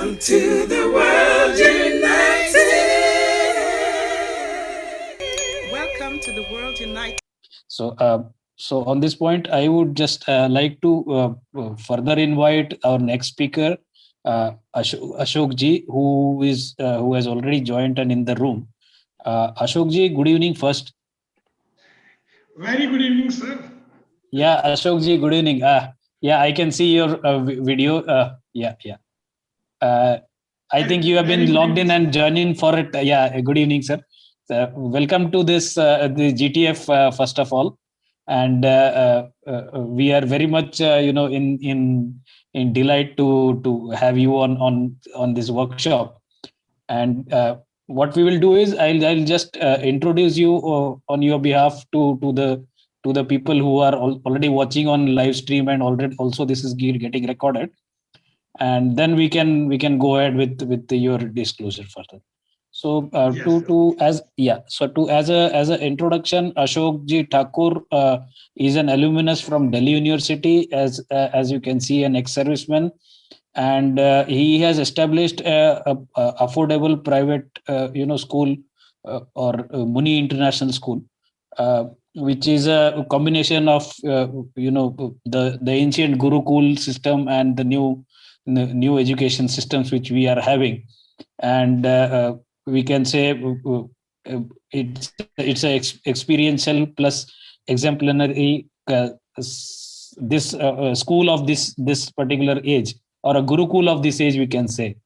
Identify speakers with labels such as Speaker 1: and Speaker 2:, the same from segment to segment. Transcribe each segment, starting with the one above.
Speaker 1: Welcome to the World United. Welcome to the World United.
Speaker 2: So on this point, I would just like to further invite our next speaker, Ashok ji, who has already joined and in the room. Ashok ji, good evening first.
Speaker 3: Very good evening, sir.
Speaker 2: Yeah, Ashok ji, good evening. Yeah, I can see your video. Yeah. I think you have been logged in and joining for it. Yeah, good evening, sir. Welcome to this the GTF first of all, and we are very much in delight to have you on this workshop. And what we will do is I'll just introduce you on your behalf to the people who are already watching on live stream, and already also this is getting recorded, and then we can go ahead with your disclosure further. So yes, as an introduction, Ashok ji Thakur is an alumnus from Delhi University, as you can see, an ex-serviceman, and he has established a affordable private school, or Muni International School, which is a combination of the ancient Gurukul system and the new education systems which we are having. And we can say it's a experiential plus exemplary this school of this particular age, or a Gurukul of this age, we can say.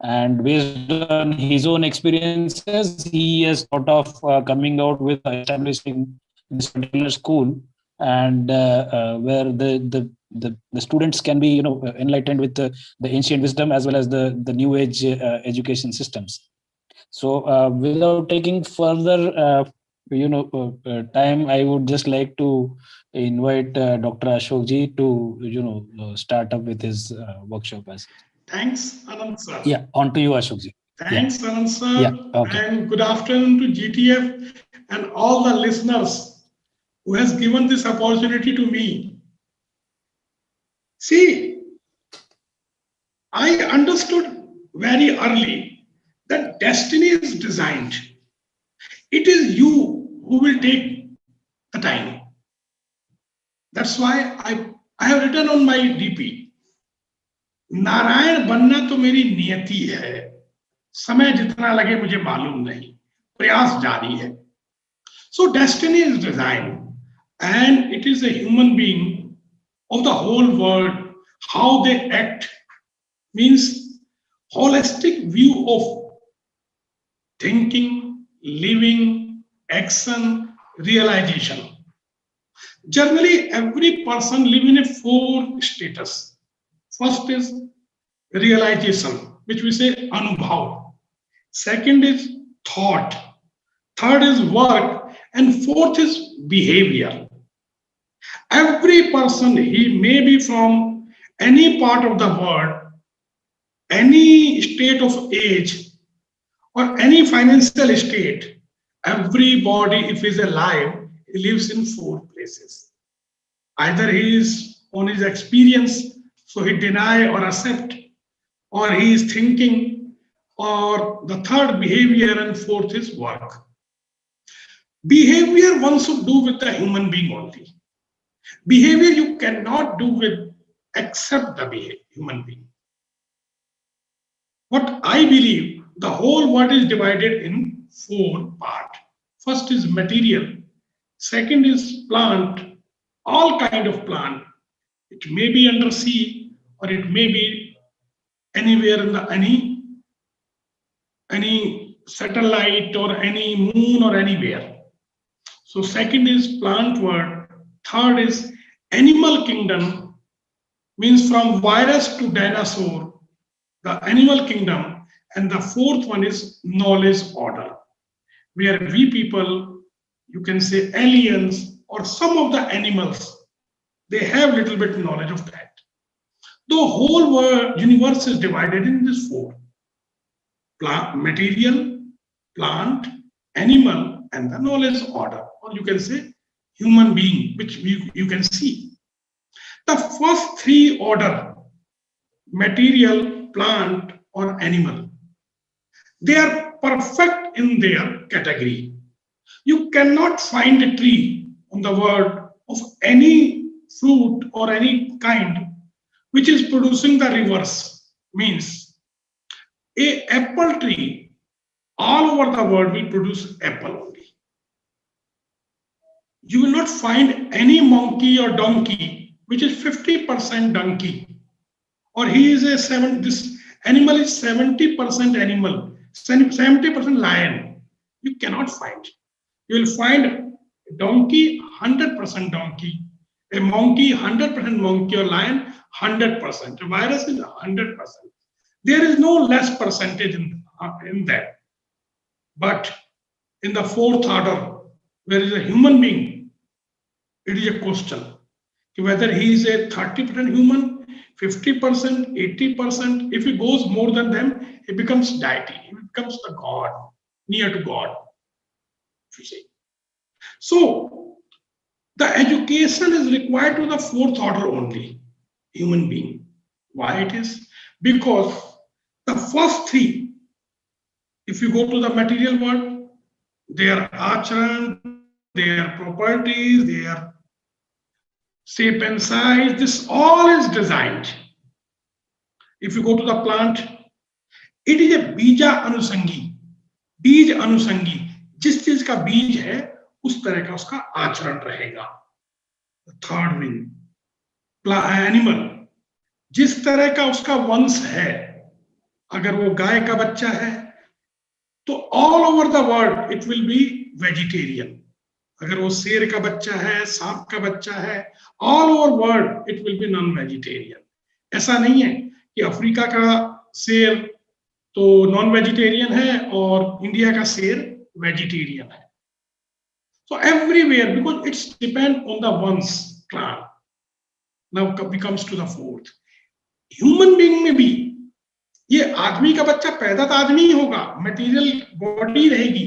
Speaker 2: And based on his own experiences, he has thought of coming out with establishing this particular school, and where the students can be enlightened with the ancient wisdom as well as the new age education systems. So without taking further time, I would just like to invite Dr. Ashok ji to start up with his workshop.
Speaker 3: Thanks, Anand sir.
Speaker 2: Yeah, on to you, Ashok ji.
Speaker 3: Thanks, Anand sir.
Speaker 2: Yeah, okay.
Speaker 3: And good afternoon to GTF and all the listeners who has given this opportunity to me. See, I understood very early that destiny is designed. It is you who will take the time. That's why I have written on my DP, Narayan बनना तो मेरी नियति है, समय जितना लगे मुझे मालूम नहीं, प्रयास जारी है. So destiny is designed, and it is a human being of the whole world. How they act means holistic view of thinking, living, action, realization. Generally, every person lives in a four status. First is realization, which we say anubhav. Second is thought. Third is work. And fourth is behavior. Every person, he may be from any part of the world, any state of age, or any financial state. Everybody, if he is alive, he lives in four places. Either he is on his experience, so he deny or accept, or he is thinking, or the third behavior, and fourth is work. Behavior one should do with the human being only. Behavior you cannot do with except the human being. What I believe, the whole world is divided in four parts. First is material. Second is plant, all kind of plant. It may be under sea, or it may be anywhere in any satellite or any moon or anywhere. So second is plant world. Third is animal kingdom, means from virus to dinosaur, the animal kingdom. And the fourth one is knowledge order, where we people, you can say aliens or some of the animals, they have little bit knowledge of that. The whole world, universe is divided in these four: material, plant, animal, and the knowledge order, or you can say human being, which you can see. The first three order, material, plant or animal. They are perfect in their category. You cannot find a tree on the world of any fruit or any kind which is producing the reverse. Means a apple tree all over the world will produce apple only. You will not find any monkey or donkey which is 50% donkey, or he is a this animal is 70% animal, 70% lion. You cannot find. You will find a donkey 100% donkey, a monkey 100% monkey, or lion 100%. A virus is 100%. There is no less percentage in that. But in the fourth order, where is a human being, it is a question whether he is a 30% human, 50%, 80%. If he goes more than them, he becomes deity. He becomes the God, near to God. So the education is required to the fourth order only, human being. Why it is? Because the first three, if you go to the material world, their acharan, their properties, their shape and size, this all is designed. If you go to the plant, it is a bija anusangi. बीज अनुसंगी, जिस चीज का बीज है उस तरह का उसका आचरण रहेगा. थर्ड विंग एनिमल, जिस तरह का उसका वंश है, अगर वो गाय का बच्चा है तो all over the world it will be vegetarian. अगर वो शेर का बच्चा है, सांप का बच्चा है, all over world it will be non vegetarian. ऐसा नहीं है कि अफ्रीका का शेर तो नॉन वेजिटेरियन है और इंडिया का शेर वेजिटेरियन है. So everywhere, because it's depend on the one's clan. Now comes to the fourth. Human being में भी ये आदमी का बच्चा पैदा तो आदमी ही होगा, मटेरियल बॉडी रहेगी,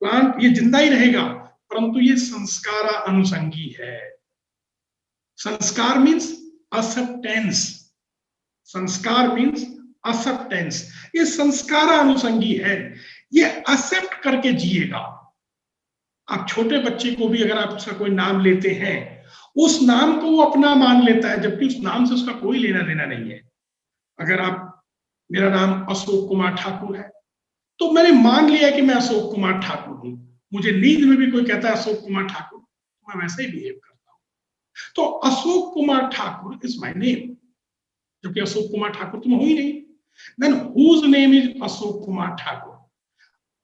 Speaker 3: प्लांट ये जिंदा ही रहेगा, परंतु ये संस्कार अनुसंगी है. संस्कार मीन्स एक्सेप्टेंस. संस्कार मीन्स एक्सेप्टेंस. ये संस्कार अनुसंगी है, ये एक्सेप्ट करके जिएगा. आप छोटे बच्चे को भी अगर आप उसका कोई नाम लेते हैं, उस नाम को वो अपना मान लेता है, जबकि उस नाम से उसका कोई लेना देना नहीं है. अगर आप, मेरा नाम अशोक कुमार ठाकुर है, तो मैंने मान लिया कि मैं अशोक कुमार ठाकुर हूं. मुझे नींद में भी कोई कहता है अशोक कुमार ठाकुर, मैं वैसे ही बिहेव करता हूं. तो Ashok Kumar Thakur is my name, जबकि अशोक कुमार ठाकुर तुम हो ही नहीं. Then whose name is Ashok Kumar Thakur?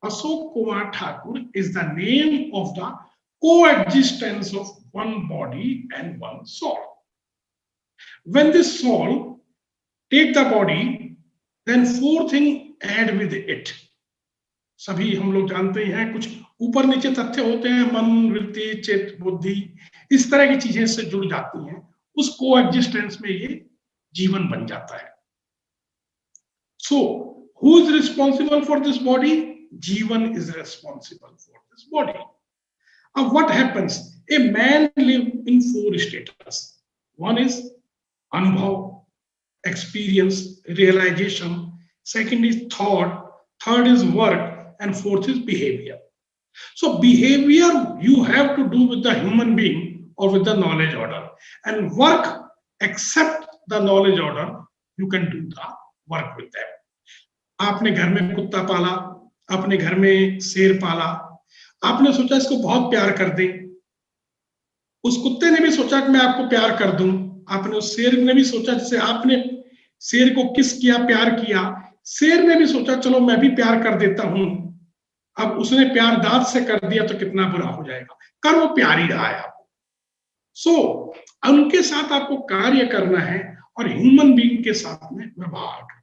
Speaker 3: Ashok Kumar Thakur is the name of the coexistence of one body and one soul. When this soul take the body, then four things add with it. सभी हम लोग जानते हैं, कुछ ऊपर नीचे तथ्य होते हैं, मन, वृत्ति, चित्त, बुद्धि, इस तरह की चीजें से जुड़ जाती हैं. उस कोएग्जिस्टेंस में ये जीवन बन जाता है. So who is responsible for this body? Jivan is responsible for this body. What happens? A man lives in four status. One is anubhav, experience, realization. Second is thought. Third is work. And fourth is behavior. So behavior you have to do with the human being or with the knowledge order. And work, except the knowledge order, you can do the work with them. आपने घर में कुत्ता पाला, आपने घर में शेर पाला, आपने सोचा इसको बहुत प्यार कर दें. उस कुत्ते ने भी सोचा कि मैं आपको प्यार कर दूं. आपने उस शेर ने भी सोचा, जैसे आपने शेर को किस किया, प्यार किया, शेर ने भी सोचा चलो मैं भी प्यार कर देता हूं. अब उसने प्यार दांत से कर दिया तो कितना बुरा हो जाएगा. कर वो प्यार ही रहा है आपको. सो उनके साथ आपको कार्य करना है और ह्यूमन बीइंग के साथ में व्यवहार करना है.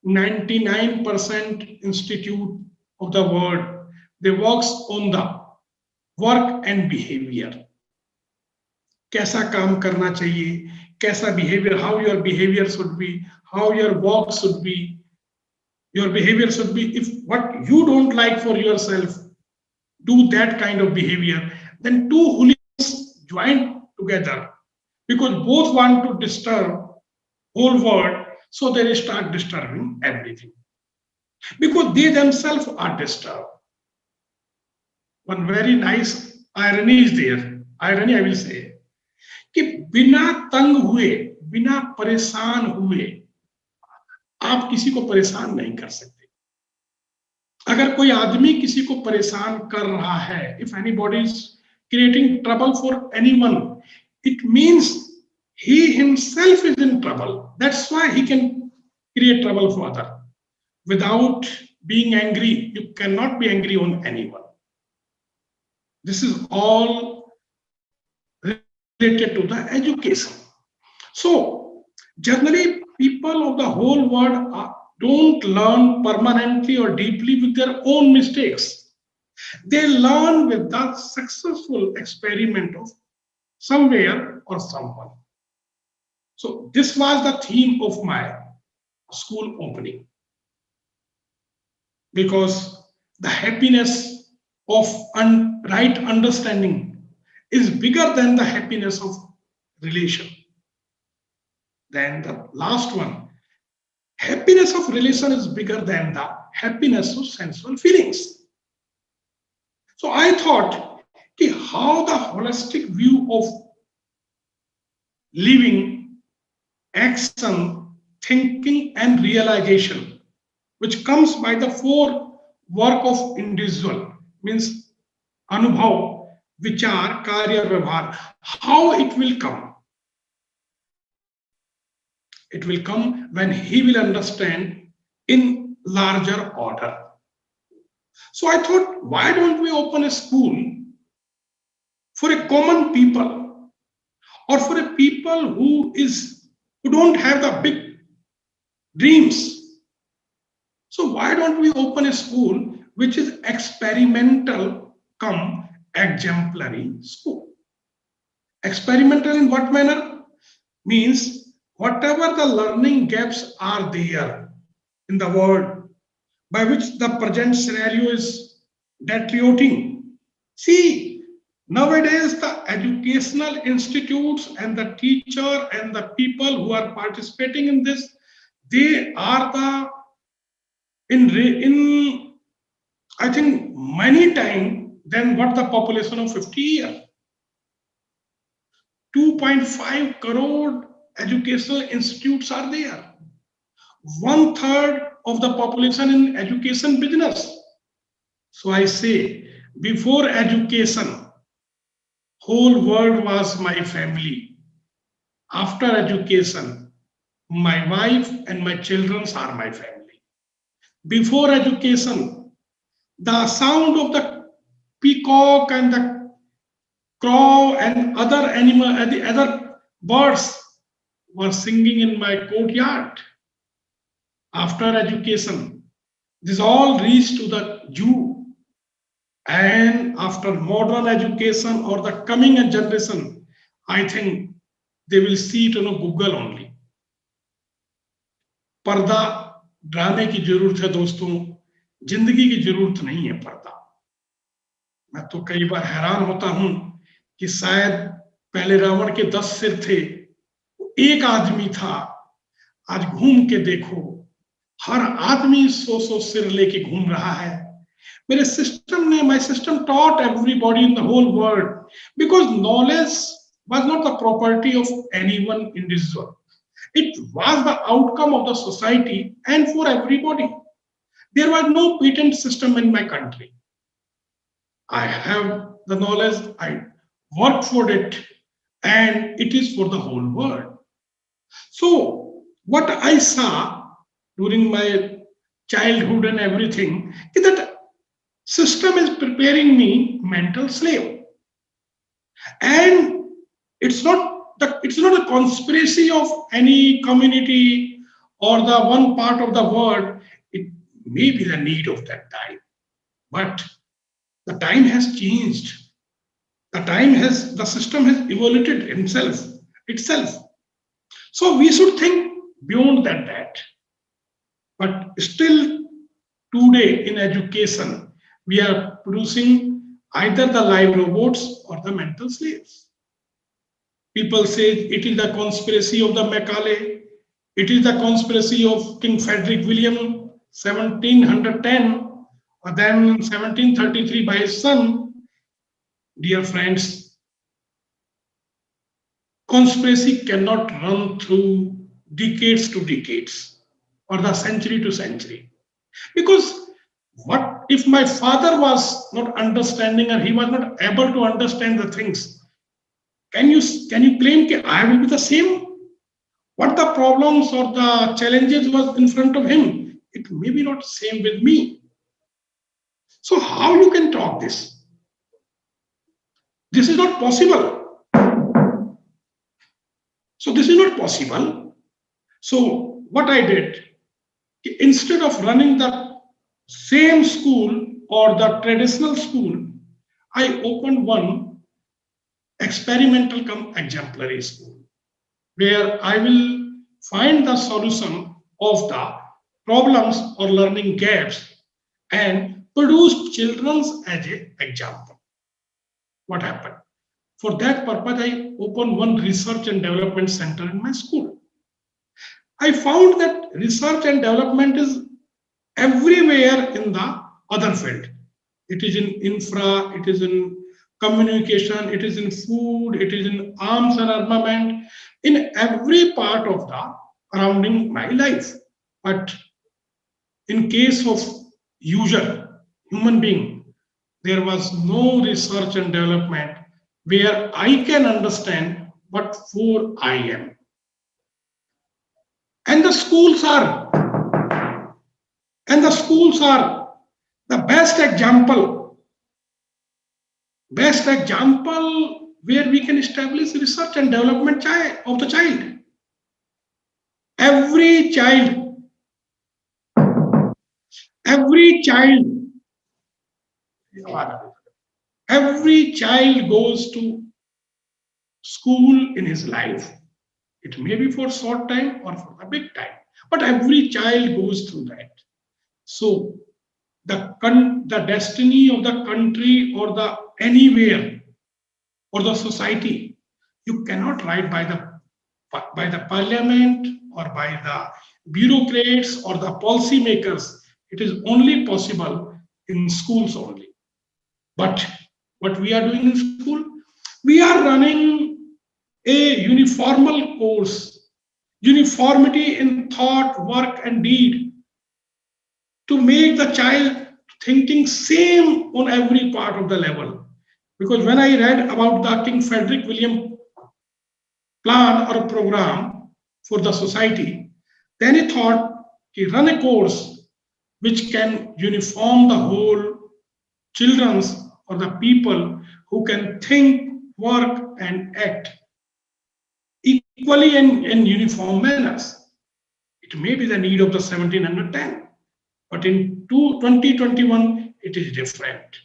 Speaker 3: 99% institute of the world, they works on the work and behavior. कैसा काम करना चाहिए, कैसा behavior, how your behavior should be, how your work should be. Your behavior should be, if what you don't like for yourself, do that kind of behavior. Then two hooligans join together because both want to disturb whole world. So they start disturbing everything because they themselves are disturbed. One very nice irony is there. Irony, I will say, कि बिना तंग हुए, बिना परेशान हुए आप किसी को परेशान नहीं कर सकते. अगर कोई आदमी किसी को परेशान कर रहा है, if anybody is creating trouble for anyone, it means he himself is in trouble. That's why he can create trouble for other. Without being angry, you cannot be angry on anyone. This is all related to the education. So generally people of the whole world don't learn permanently or deeply with their own mistakes. They learn with the successful experiment of somewhere or someone. So this was the theme of my school opening. Because the happiness of right understanding is bigger than the happiness of relation. Then the last one, happiness of relation is bigger than the happiness of sensual feelings. So I thought how the holistic view of living, action, thinking and realization, which comes by the four work of individual, means anubhav, vichar, karya, vyavhar, how it will come. It will come when he will understand in larger order. So I thought, why don't we open a school for a common people or for a people who don't have the big dreams. So why don't we open a school which is experimental come exemplary school? Experimental in what manner? Means whatever the learning gaps are there in the world by which the present scenario is deteriorating. See, nowadays the educational institutes and the teacher and the people who are participating in this, they are in I think many times than what the population of 50 years. 2.5 crore educational institutes are there. 1/3 of the population in education business. So I say, before education, whole world was my family. After education, my wife and my children are my family. Before education, the sound of the peacock and the crow and other animal and the other birds were singing in my courtyard. After education, this all reached to the Jew. And after modern education or the coming generation, I think they will see it on Google only. पर्दा डराने की जरूरत है दोस्तों, जिंदगी की जरूरत नहीं है पर्दा. मैं तो कई बार हैरान होता हूं कि शायद पहले रावण के 10 सिर थे, एक आदमी था. आज घूम के देखो, हर आदमी 100 सिर लेके घूम रहा है. मेरे सिस्टम ने, my system taught everybody in the whole world because knowledge was not the property of any one individual. It was the outcome of the society and for everybody. There was no patent system in my country. I have the knowledge, I work for it, and it is for the whole world. So what I saw during my childhood and everything is that system is preparing me mental slave. And it's not a conspiracy of any community or the one part of the world. It may be the need of that time. But the time has changed. The system has evolved itself. So we should think beyond that. But still today in education, we are producing either the live robots or the mental slaves. People say it is the conspiracy of the Macaulay. It is the conspiracy of King Frederick William, 1710, or then 1733 by his son. Dear friends, conspiracy cannot run through decades to decades or the century to century. Because what if my father was not understanding or he was not able to understand the things? Can you claim that I will be the same? What the problems or the challenges was in front of him, it may be not same with me. So how you can talk this? This is not possible. So this is not possible. So what I did, instead of running the same school or the traditional school, I opened one experimental cum exemplary school, where I will find the solution of the problems or learning gaps and produce children as an example. What happened? For that purpose, I opened one research and development center in my school. I found that research and development is everywhere in the other field. It is in infra, it is in communication, it is in food, it is in arms and armament, in every part of the surrounding my life. But in case of user, human being, there was no research and development where I can understand what for I am. And the schools are the best example where we can establish research and development of the child. Every child goes to school in his life. It may be for short time or for a big time, but every child goes through that. So the destiny of the country or the anywhere or the society, you cannot write by the parliament or by the bureaucrats or the policy makers. It is only possible in schools only. But what we are doing in school, we are running a uniformal course, uniformity in thought, work, and deed, to make the child thinking same on every part of the level. Because when I read about the King Frederick William plan or program for the society, then he thought he run a course which can uniform the whole children's or the people who can think, work, and act equally in uniform manners. It may be the need of the 1710, but in 2021, it is different.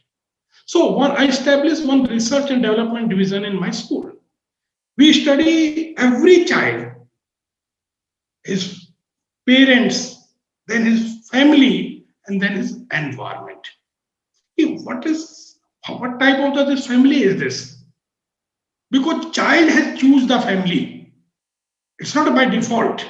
Speaker 3: So I established one research and development division in my school. We study every child, his parents, then his family, and then his environment. What type of this family is this? Because child has choose the family. It's not by default.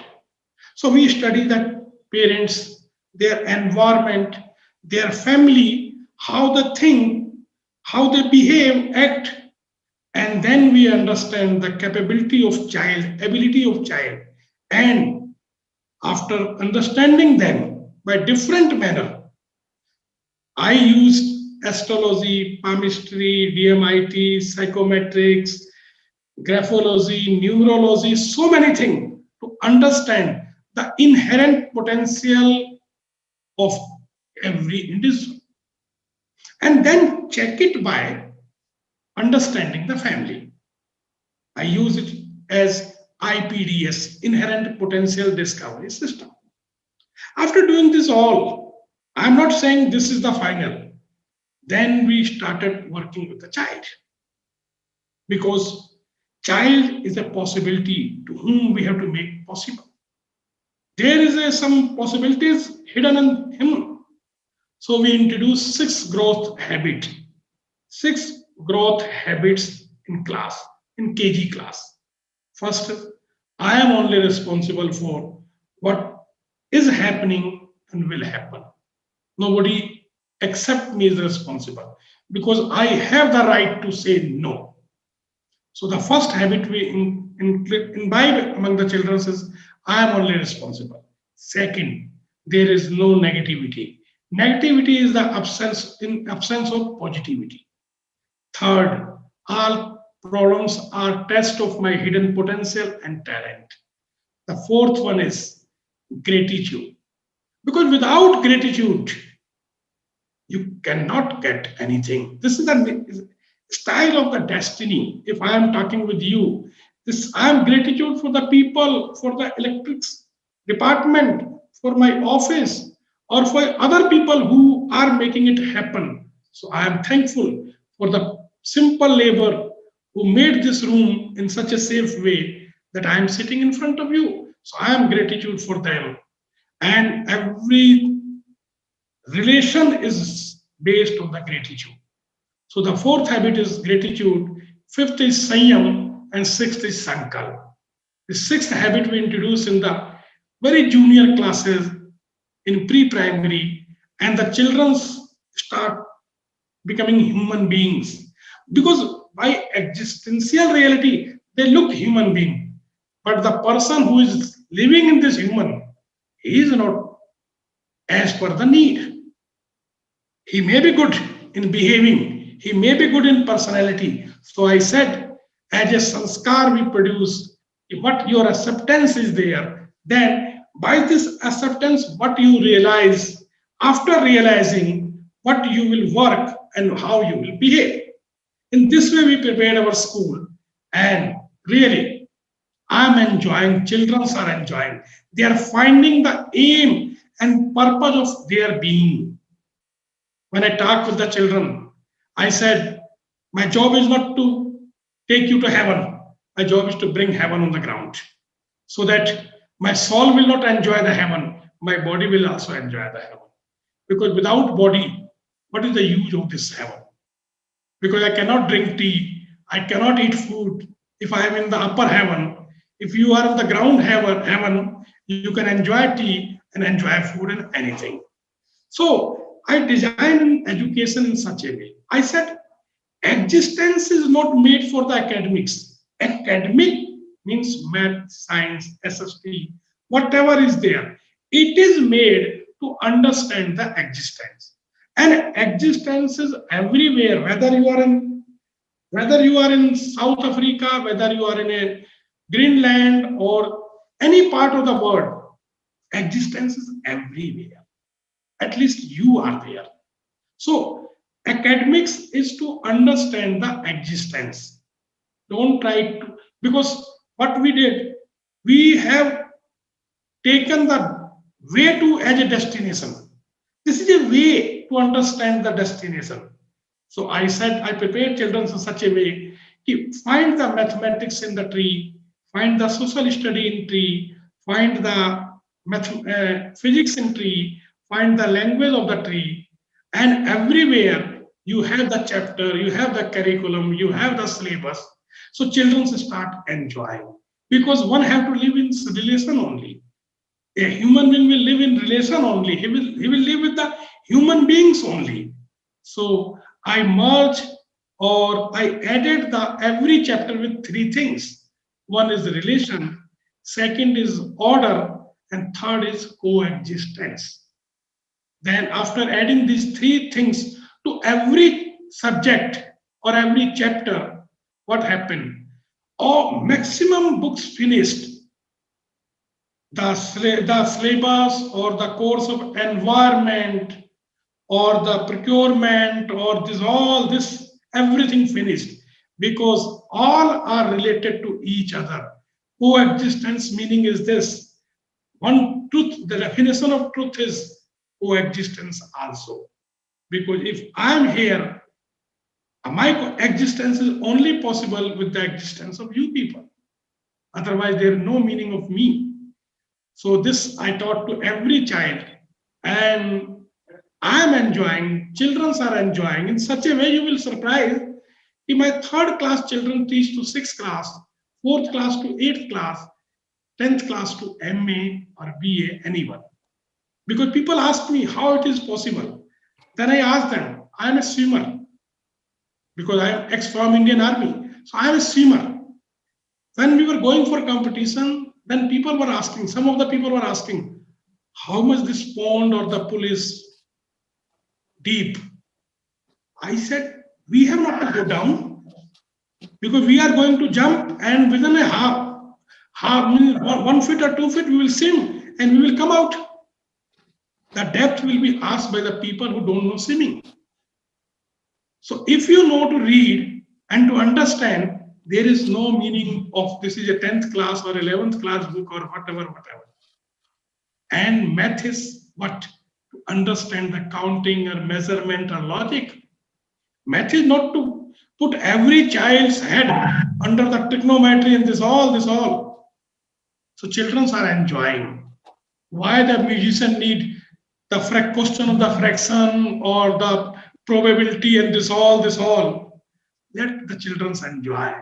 Speaker 3: So we study that parents, their environment, their family, how they think, how they behave, act, and then we understand the capability of child, ability of child. And after understanding them by different manner, I used astrology, palmistry, DMIT, psychometrics, graphology, neurology, so many things to understand the inherent potential of every individual. And then check it by understanding the family. I use it as IPDS, Inherent Potential Discovery System. After doing this all, I'm not saying this is the final. Then we started working with the child, because child is a possibility to whom we have to make possible. There is some possibilities hidden in him. So we introduced 6 growth habits in class, in KG class. First, I am only responsible for what is happening and will happen. Nobody except me is responsible because I have the right to say no. So the first habit we imbibe among the children is I am only responsible. Second, there is no negativity. Negativity is the absence of positivity. Third, all problems are test of my hidden potential and talent. The fourth one is gratitude. Because without gratitude, you cannot get anything. This is the style of the destiny. If I am talking with you, this I am gratitude for the people, for the electrics department, for my office, or for other people who are making it happen. So I am thankful for the simple labor who made this room in such a safe way that I am sitting in front of you. So I am gratitude for them. And every relation is based on the gratitude. So the fourth habit is gratitude, fifth is Sanyam, and sixth is Sankalp. The sixth habit we introduce in the very junior classes in pre-primary, and the children start becoming human beings. Because by existential reality, they look human being. But the person who is living in this human, he is not as per the need. He may be good in behaving, he may be good in personality. So I said, as a sanskar we produce, what your acceptance is there, then by this acceptance, what you realize, after realizing what you will work and how you will behave. In this way, we prepared our school, and really, I'm enjoying, children are enjoying. They are finding the aim and purpose of their being. When I talk with the children, I said, my job is not to take you to heaven. My job is to bring heaven on the ground so that my soul will not enjoy the heaven, my body will also enjoy the heaven. Because without body, what is the use of this heaven? Because I cannot drink tea, I cannot eat food. If I am in the upper heaven, if you are in the ground heaven, you can enjoy tea and enjoy food and anything. So I designed education in such a way. I said, existence is not made for the academics. Academic means math, science, SST, whatever is there. It is made to understand the existence. And existence is everywhere, whether you are in South Africa, whether you are in a Greenland or any part of the world, existence is everywhere. At least you are there. So academics is to understand the existence. Don't try to, because what we did, we have taken the way to as a destination. This is a way to understand the destination. So I said, I prepared children in such a way to find the mathematics in the tree, find the social study in tree, find the physics in tree, find the language of the tree, and everywhere you have the chapter, you have the curriculum, you have the syllabus. So children start enjoying, because one have to live in relation only. A human being will live in relation only. He will live with the human beings only. So I merged, or I added the every chapter with three things. One is the relation, second is order, and third is coexistence. Then after adding these three things to every subject or every chapter, what happened? Oh, maximum books finished. The syllabus or the course of environment or the procurement or all this, everything finished, because all are related to each other. Coexistence meaning is this: one truth, the definition of truth is coexistence also. Because if I am here, my existence is only possible with the existence of you people. Otherwise, there is no meaning of me. So this I taught to every child, and I am enjoying, children are enjoying. In such a way, you will surprise. If my third class children teach to sixth class, fourth class to eighth class, 10th class to MA or BA, anyone. Because people ask me how it is possible. Then I ask them, I am a swimmer because I am ex from Indian Army. So I am a swimmer. When we were going for competition, then people were asking, some of the people were asking, how much this pond or the pool is deep? I said, we have not to go down because we are going to jump, and within a half 1 feet or 2 feet, we will swim and we will come out. The depth will be asked by the people who don't know swimming. So if you know to read and to understand, there is no meaning of this is a 10th class or 11th class book or whatever. And math is what? To understand the counting or measurement or logic. Math is not to put every child's head under the trigonometry and this all. So children are enjoying. Why the musician need the question of the fraction or the probability and this all. Let the children enjoy.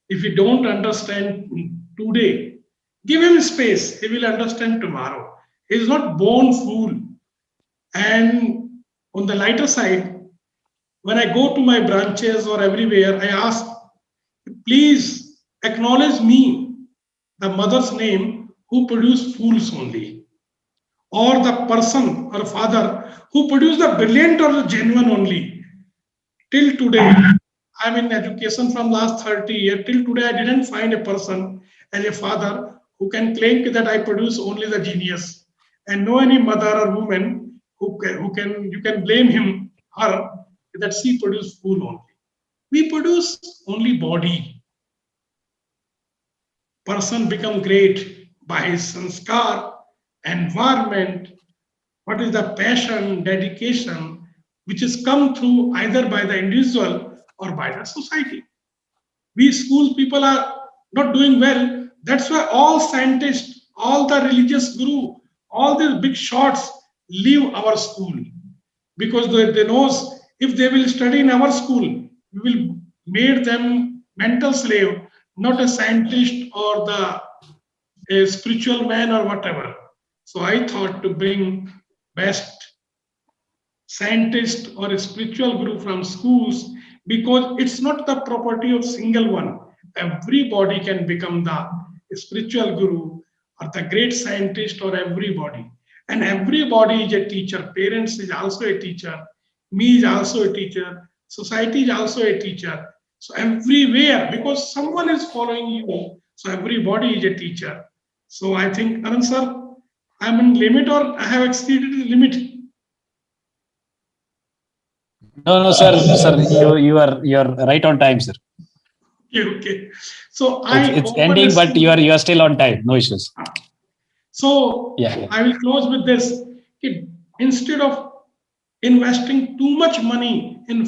Speaker 3: If you don't understand today, give him space. He will understand tomorrow. He is not born fool. And on the lighter side, when I go to my branches or everywhere, I ask, please acknowledge me, the mother's name who produced fools only, or the person or father who produced the brilliant or the genuine only. Till today, I'm in education from last 30 years. Till today, I didn't find a person as a father who can claim that I produce only the genius, and no any mother or woman who can you can blame her that she produced fool only. We produce only body. Person become great by his sanskar, environment, what is the passion, dedication, which is come through either by the individual or by the society. We school people are not doing well. That's why all scientists, all the religious guru, all these big shots leave our school because they knows if they will study in our school, we will make them mental slave, not a scientist or a spiritual man or whatever. So I thought to bring best scientist or a spiritual guru from schools, because it's not the property of single one. Everybody can become the spiritual guru or the great scientist, or everybody. And everybody is a teacher. Parents is also a teacher. Me is also a teacher. Society is also a teacher. So everywhere, because someone is following you, so everybody is a teacher. So I think, Anand sir, I'm in limit or I have exceeded the limit?
Speaker 2: No, sir, you're right on time, sir.
Speaker 3: Okay. So
Speaker 2: it's ending, but you are still on time. No issues.
Speaker 3: So yeah. I will close with this. Instead of investing too much money in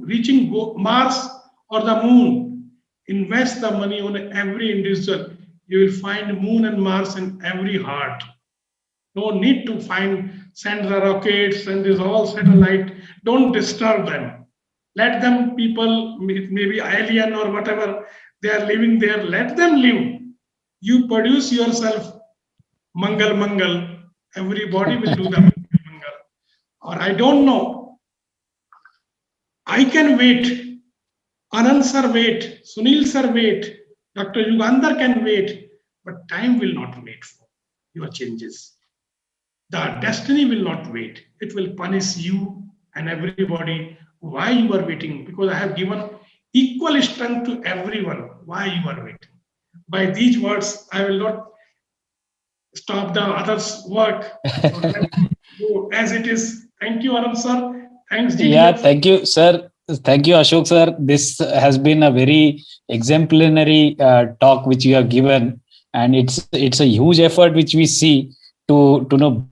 Speaker 3: reaching Mars or the moon, invest the money on every individual. You will find moon and Mars in every heart. No need to send the rockets and this all satellite. Don't disturb them. Let them, people, maybe alien or whatever, they are living there. Let them live. You produce yourself. Mangal. Everybody will do the Mangal. Or I don't know. I can wait. Anand sir wait. Sunil sir wait. Dr. Yugandhar can wait. But time will not wait for your changes. The destiny will not wait. It will punish you and everybody. Why you are waiting? Because I have given equal strength to everyone. Why you are waiting? By these words, I will not stop the others' work. So as it is. Thank you, Anand sir. Thanks, GTF.
Speaker 2: Yeah, thank you, sir. Thank you, Ashok sir. This has been a very exemplary talk which you have given, and it's a huge effort which we see to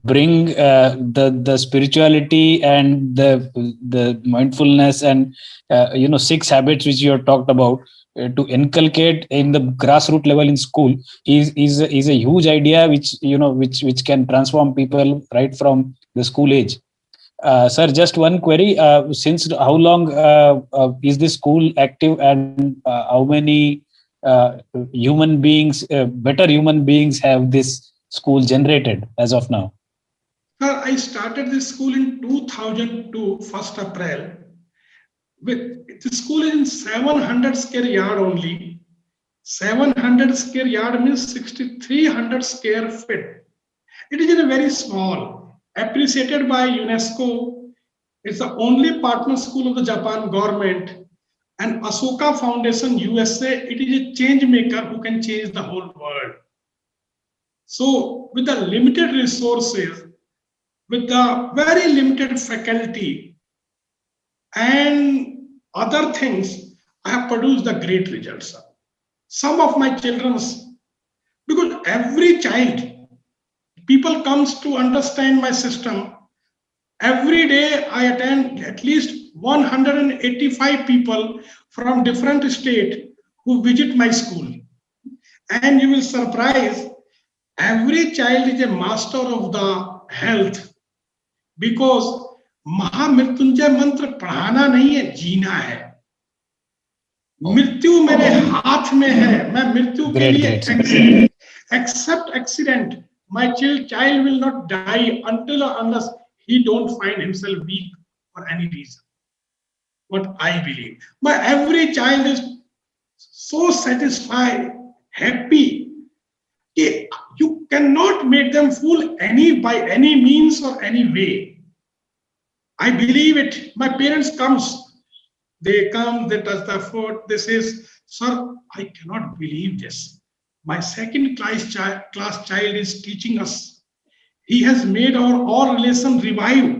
Speaker 2: bring the spirituality and the mindfulness and 6 habits which you have talked about to inculcate in the grassroots level in school is a huge idea which can transform people right from the school age. Sir, just one query. Since how long is this school active, and how many human beings, better human beings have this school generated as of now?
Speaker 3: Sir, I started this school in 2002, 1st April. The school is in 700 square yard only. 700 square yard means 6,300 square feet. It is in a very small, appreciated by UNESCO. It's the only partner school of the Japan government and Asoka Foundation USA. It is a change maker who can change the whole world. So with the limited resources, with the very limited faculty and other things, I have produced the great results. Some of my children's, because every child, people comes to understand my system. Every day I attend at least 185 people from different states who visit my school. And you will surprise, every child is a master of the health, because महामृत्युंजय मंत्र पढ़ाना नहीं है, जीना है. मृत्यु मेरे हाथ में है, मैं मृत्यु के लिए except accident, my child will not die until or unless he don't find himself weak for any reason. What I believe, my every child is so satisfied, happy. You cannot make them fool by any means or any way. I believe it. My parents they come, they touch the foot, they says, sir, I cannot believe this. My second class child is teaching us. He has made our all relation revive.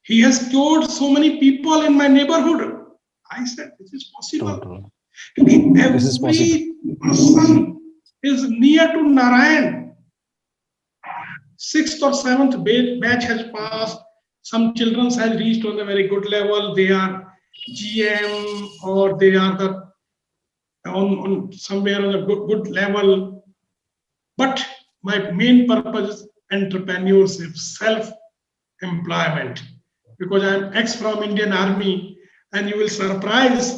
Speaker 3: He has cured so many people in my neighborhood. I said, this is possible.
Speaker 2: This is possible.
Speaker 3: Every person is near to Narayan. 6th or 7th batch has passed. Some children have reached on a very good level. They are GM or they are on somewhere on a good level. But my main purpose is entrepreneurship, self-employment. Because I am ex from Indian Army, and you will surprise,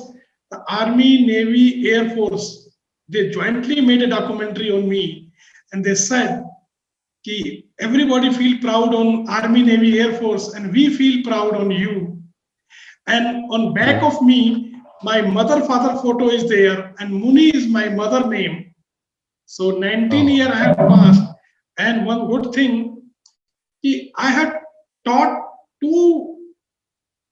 Speaker 3: the Army, Navy, Air Force, they jointly made a documentary on me, and they said, Ki everybody feel proud on Army, Navy, Air Force, and we feel proud on you. And on back of me, my mother-father photo is there, and Muni is my mother name. So 19 years I have passed, and one good thing, I had taught 2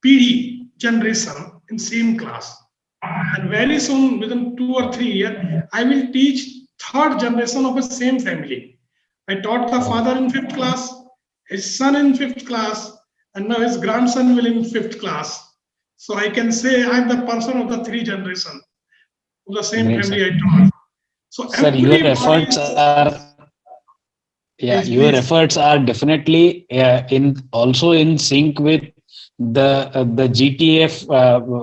Speaker 3: PD generation in same class. And very soon, within 2 or 3 years, I will teach 3rd generation of the same family. I taught the father in 5th class, his son in 5th class, and now his grandson will in 5th class. So I can say I'm the person of the 3 generations of the same
Speaker 2: Great,
Speaker 3: family
Speaker 2: sir.
Speaker 3: I taught. So
Speaker 2: Sir, your efforts are definitely also in sync with the GTF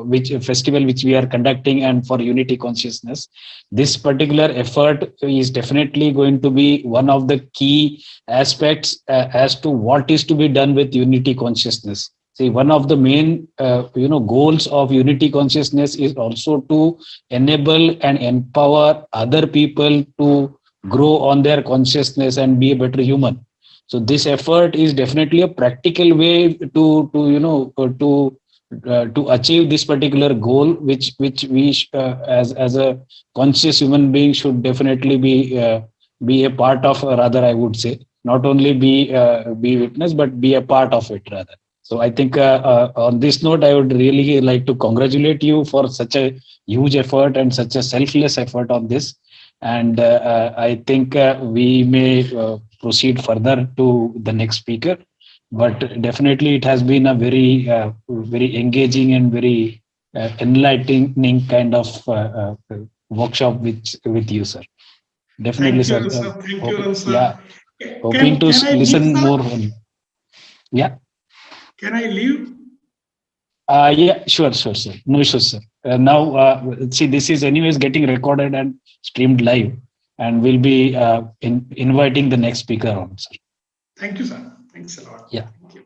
Speaker 2: which festival which we are conducting, and for unity consciousness. This particular effort is definitely going to be one of the key aspects as to what is to be done with unity consciousness. See, one of the main goals of unity consciousness is also to enable and empower other people to grow on their consciousness and be a better human. So this effort is definitely a practical way to achieve this particular goal, which we as a conscious human being should definitely be a part of. Rather, I would say, not only be witness, but be a part of it rather. So I think on this note, I would really like to congratulate you for such a huge effort and such a selfless effort on this. And I think we may proceed further to the next speaker. But definitely it has been a very engaging and very enlightening kind of workshop with you, sir. Definitely,
Speaker 3: Thank you,
Speaker 2: sir.
Speaker 3: Thank you, sir.
Speaker 2: Yeah, hoping to listen more. Yeah.
Speaker 3: Can I leave?
Speaker 2: Yeah, sure, sir. No issues, sir. Now, see, this is anyways getting recorded and streamed live, and we'll be inviting the next speaker on, sir.
Speaker 3: Thank you, sir. Thanks a lot.
Speaker 2: Yeah.
Speaker 3: Thank you.